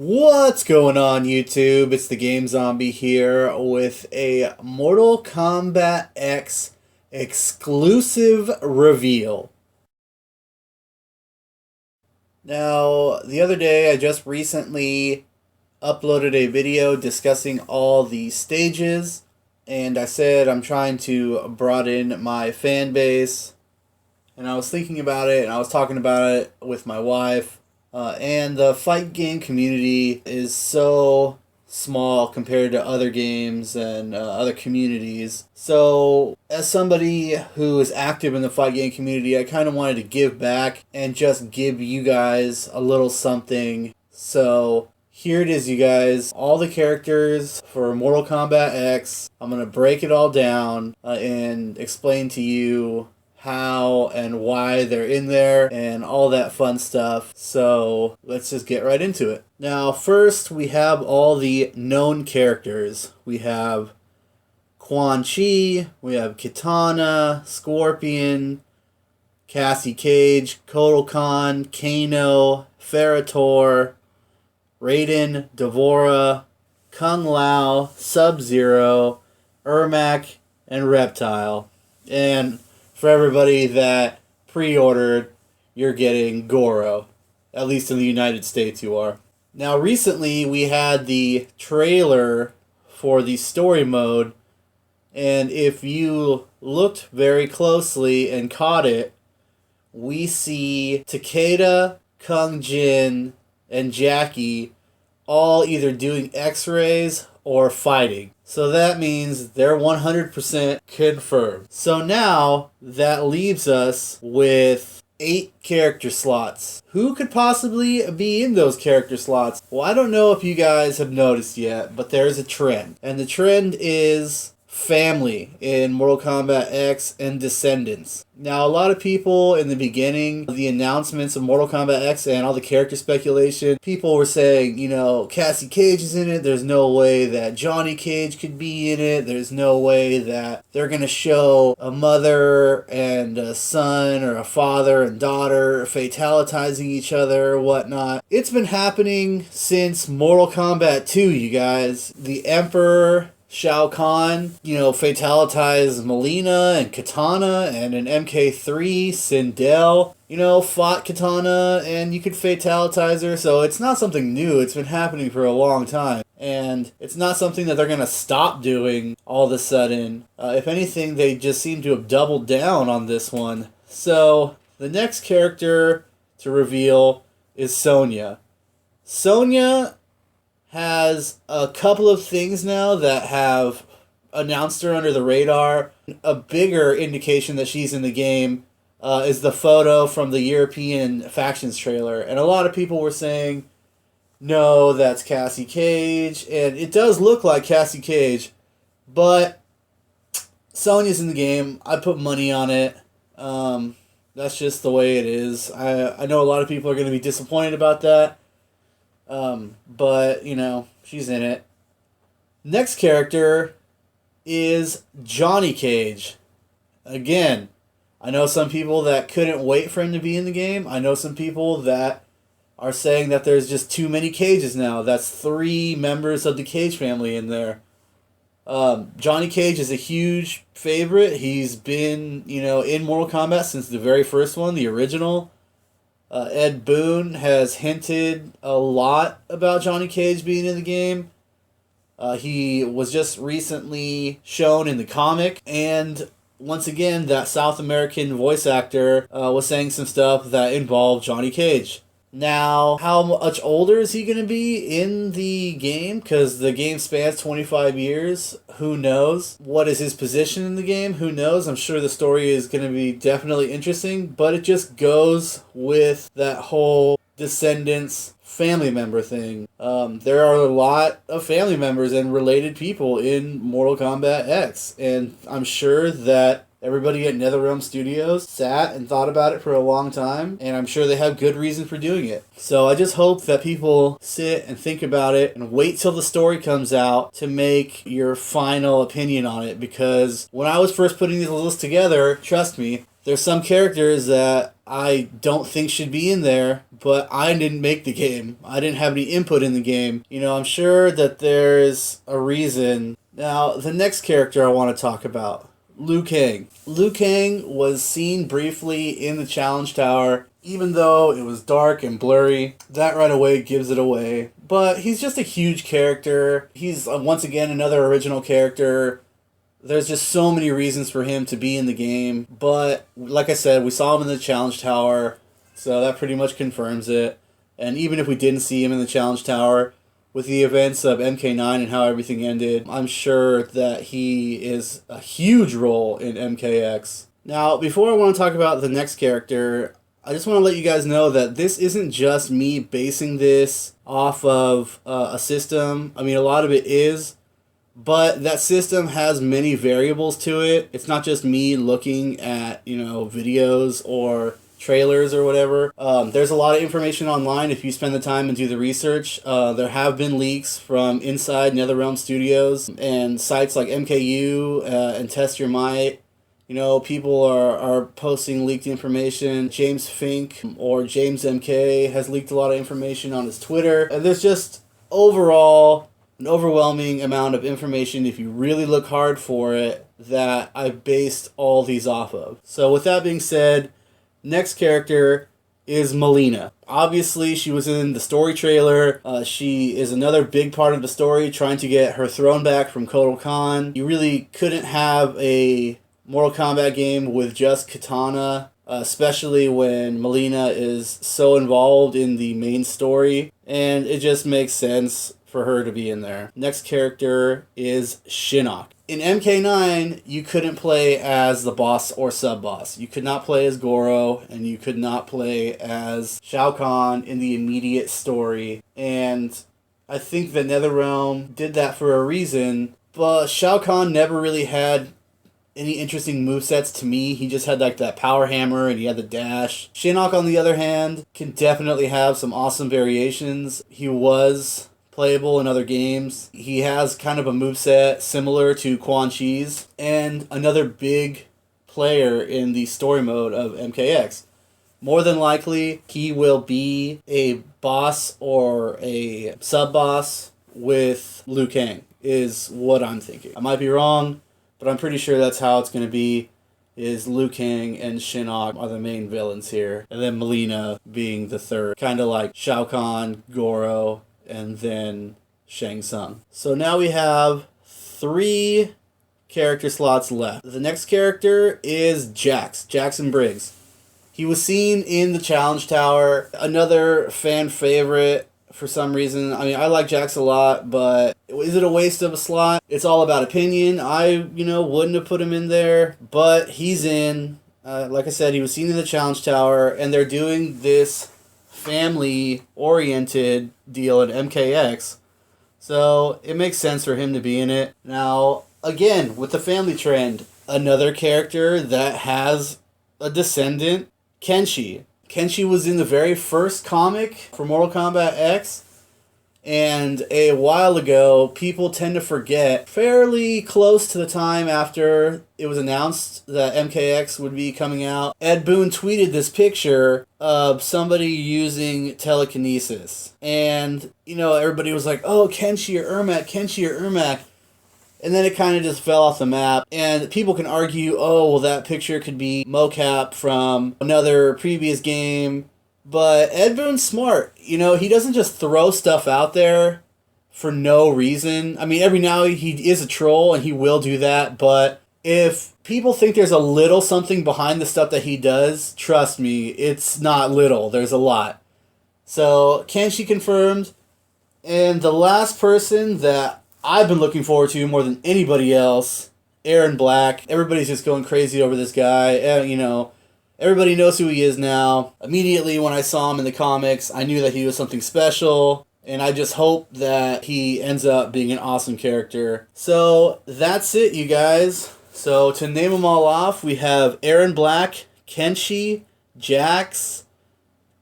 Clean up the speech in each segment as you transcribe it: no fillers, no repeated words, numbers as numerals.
What's going on, YouTube? It's the Game Zombie here with a Mortal Kombat X exclusive reveal. Now, the other day I just recently uploaded a video discussing all the stages, and I said I'm trying to broaden my fan base, and I was thinking about it and I was talking about it with my wife. And the fight game community is so small compared to other games and other communities. So, as somebody who is active in the fight game community, I kind of wanted to give back and just give you guys a little something. So, here it is, you guys. All the characters for Mortal Kombat X. I'm going to break it all down and explain to you how and why they're in there and all that fun stuff. So let's just get right into it. Now, first we have all the known characters. We have Quan Chi, we have Kitana, Scorpion, Cassie Cage, Kotal Khan, Kano, Ferritor, Raiden, Devora, Kung Lao, Sub-Zero, Ermac, and Reptile. And for everybody that pre-ordered, you're getting Goro. At least in the United States you are. Now recently we had the trailer for the story mode, and if you looked very closely and caught it, we see Takeda, Kung Jin, and Jackie all either doing x-rays or fighting. So that means they're 100% confirmed. So now that leaves us with 8 character slots. Who could possibly be in those character slots? Well, I don't know if you guys have noticed yet, but there's a trend. And the trend is family in Mortal Kombat X and Descendants. Now, a lot of people in the beginning of the announcements of Mortal Kombat X and all the character speculation, people were saying, Cassie Cage is in it. There's no way that Johnny Cage could be in it. There's no way that they're going to show a mother and a son or a father and daughter fatalitizing each other or whatnot. It's been happening since Mortal Kombat 2, you guys. The Emperor Shao Kahn, fatalitized Melina and Katana, and in MK3, Sindel, fought Katana, and you could fatalitize her, so it's not something new. It's been happening for a long time, and it's not something that they're going to stop doing all of a sudden. If anything, they just seem to have doubled down on this one. So, the next character to reveal is Sonya. Sonya has a couple of things now that have announced her under the radar. A bigger indication that she's in the game is the photo from the European Factions trailer. And a lot of people were saying, no, that's Cassie Cage. And it does look like Cassie Cage, but Sonya's in the game. I put money on it. That's just the way it is. I know a lot of people are going to be disappointed about that. But, she's in it. Next character is Johnny Cage. Again, I know some people that couldn't wait for him to be in the game. I know some people that are saying that there's just too many Cages now. That's 3 members of the Cage family in there. Johnny Cage is a huge favorite. He's been, in Mortal Kombat since the very first one, the original. Ed Boon has hinted a lot about Johnny Cage being in the game. He was just recently shown in the comic, and once again, that South American voice actor was saying some stuff that involved Johnny Cage. Now, how much older is he going to be in the game? Because the game spans 25 years. Who knows? What is his position in the game? Who knows? I'm sure the story is going to be definitely interesting, but it just goes with that whole Descendants family member thing. There are a lot of family members and related people in Mortal Kombat X, and I'm sure that everybody at NetherRealm Studios sat and thought about it for a long time, and I'm sure they have good reason for doing it. So I just hope that people sit and think about it and wait till the story comes out to make your final opinion on it, because when I was first putting these lists together, trust me, there's some characters that I don't think should be in there, but I didn't make the game. I didn't have any input in the game. You know, I'm sure that there's a reason. Now, the next character I want to talk about, Liu Kang. Liu Kang was seen briefly in the Challenge Tower, even though it was dark and blurry. That right away gives it away. But he's just a huge character. He's, once again, another original character. There's just so many reasons for him to be in the game. But, like I said, we saw him in the Challenge Tower, so that pretty much confirms it. And even if we didn't see him in the Challenge Tower, with the events of MK9 and how everything ended, I'm sure that he is a huge role in MKX. Now, before I want to talk about the next character, I just want to let you guys know that this isn't just me basing this off of a system. I mean, a lot of it is, but that system has many variables to it. It's not just me looking at, videos or trailers or whatever. There's a lot of information online if you spend the time and do the research. There have been leaks from inside NetherRealm Studios and sites like MKU and Test Your Might. People are posting leaked information. James Fink or James MK has leaked a lot of information on his Twitter. And there's just overall an overwhelming amount of information, if you really look hard for it, that I've based all these off of. So with that being said, next character is Mileena. Obviously, she was in the story trailer. She is another big part of the story, trying to get her throne back from Kotal Khan. You really couldn't have a Mortal Kombat game with just Katana, especially when Mileena is so involved in the main story, and it just makes sense for her to be in there. Next character is Shinok. In MK9, you couldn't play as the boss or sub-boss. You could not play as Goro, and you could not play as Shao Kahn in the immediate story. And I think the NetherRealm did that for a reason, but Shao Kahn never really had any interesting movesets to me. He just had like that power hammer and he had the dash. Shinnok, on the other hand, can definitely have some awesome variations. He was playable in other games. He has kind of a moveset similar to Quan Chi's, and another big player in the story mode of MKX. More than likely, he will be a boss or a sub-boss with Liu Kang, is what I'm thinking. I might be wrong, but I'm pretty sure that's how it's going to be, is Liu Kang and Shinnok are the main villains here, and then Mileena being the third. Kind of like Shao Kahn, Goro, and then Shang Tsung. So now we have 3 character slots left. The next character is Jackson Briggs. He was seen in the Challenge Tower, another fan favorite for some reason. I mean, I like Jax a lot, but is it a waste of a slot? It's all about opinion. I, wouldn't have put him in there, but he's in. Like I said, he was seen in the Challenge Tower, and they're doing this family-oriented deal at MKX, so it makes sense for him to be in it. Now, again, with the family trend, another character that has a descendant, Kenshi. Kenshi was in the very first comic for Mortal Kombat X, and a while ago, people tend to forget, fairly close to the time after it was announced that MKX would be coming out, Ed Boon tweeted this picture of somebody using telekinesis. And, everybody was like, oh, Kenshi or Ermac. And then it kind of just fell off the map. And people can argue, oh, well, that picture could be mocap from another previous game. But Ed Boon's smart. He doesn't just throw stuff out there for no reason. I mean, every now he is a troll, and he will do that. But if people think there's a little something behind the stuff that he does, trust me, it's not little. There's a lot. So, Kenshi confirmed. And the last person that I've been looking forward to more than anybody else, Aaron Black. Everybody's just going crazy over this guy. Everybody knows who he is now. Immediately when I saw him in the comics, I knew that he was something special, and I just hope that he ends up being an awesome character. So that's it, you guys. So to name them all off, we have Aaron Black, Kenshi, Jax,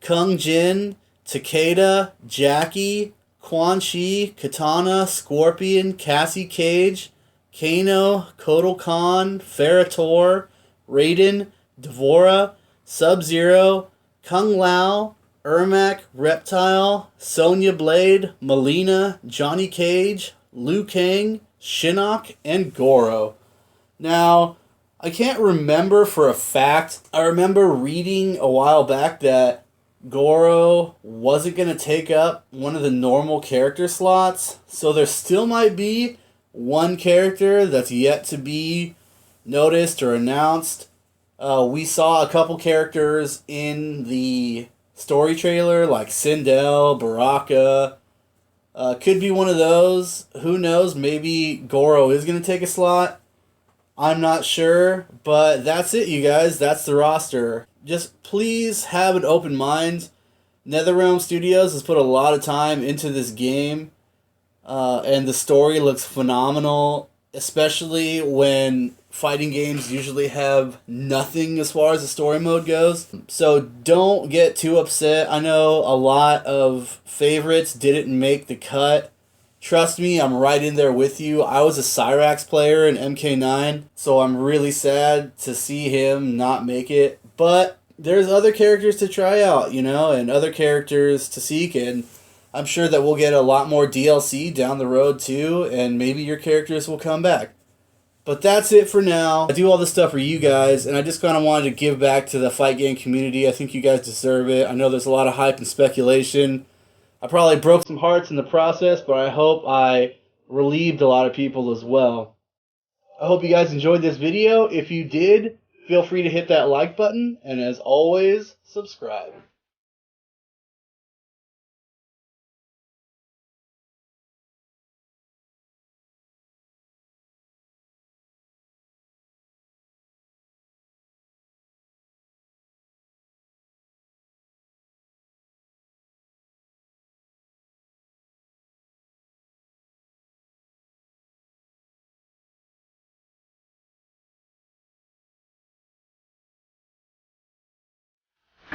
Kung Jin, Takeda, Jackie, Quan Chi, Katana, Scorpion, Cassie Cage, Kano, Kotal Khan, Ferrator, Raiden, Devora, Sub-Zero, Kung Lao, Ermac, Reptile, Sonya Blade, Melina, Johnny Cage, Liu Kang, Shinnok, and Goro. Now, I can't remember for a fact. I remember reading a while back that Goro wasn't going to take up one of the normal character slots, so there still might be one character that's yet to be noticed or announced. We saw a couple characters in the story trailer, like Sindel, Baraka. Could be one of those. Who knows? Maybe Goro is going to take a slot. I'm not sure, but that's it, you guys. That's the roster. Just please have an open mind. NetherRealm Studios has put a lot of time into this game, and the story looks phenomenal, especially when fighting games usually have nothing as far as the story mode goes. So don't get too upset. I know a lot of favorites didn't make the cut. Trust me, I'm right in there with you. I was a Cyrax player in MK9, so I'm really sad to see him not make it. But there's other characters to try out, and other characters to seek, and I'm sure that we'll get a lot more DLC down the road too, and maybe your characters will come back. But that's it for now. I do all this stuff for you guys, and I just kind of wanted to give back to the fight game community. I think you guys deserve it. I know there's a lot of hype and speculation. I probably broke some hearts in the process, but I hope I relieved a lot of people as well. I hope you guys enjoyed this video. If you did, feel free to hit that like button, and as always, subscribe.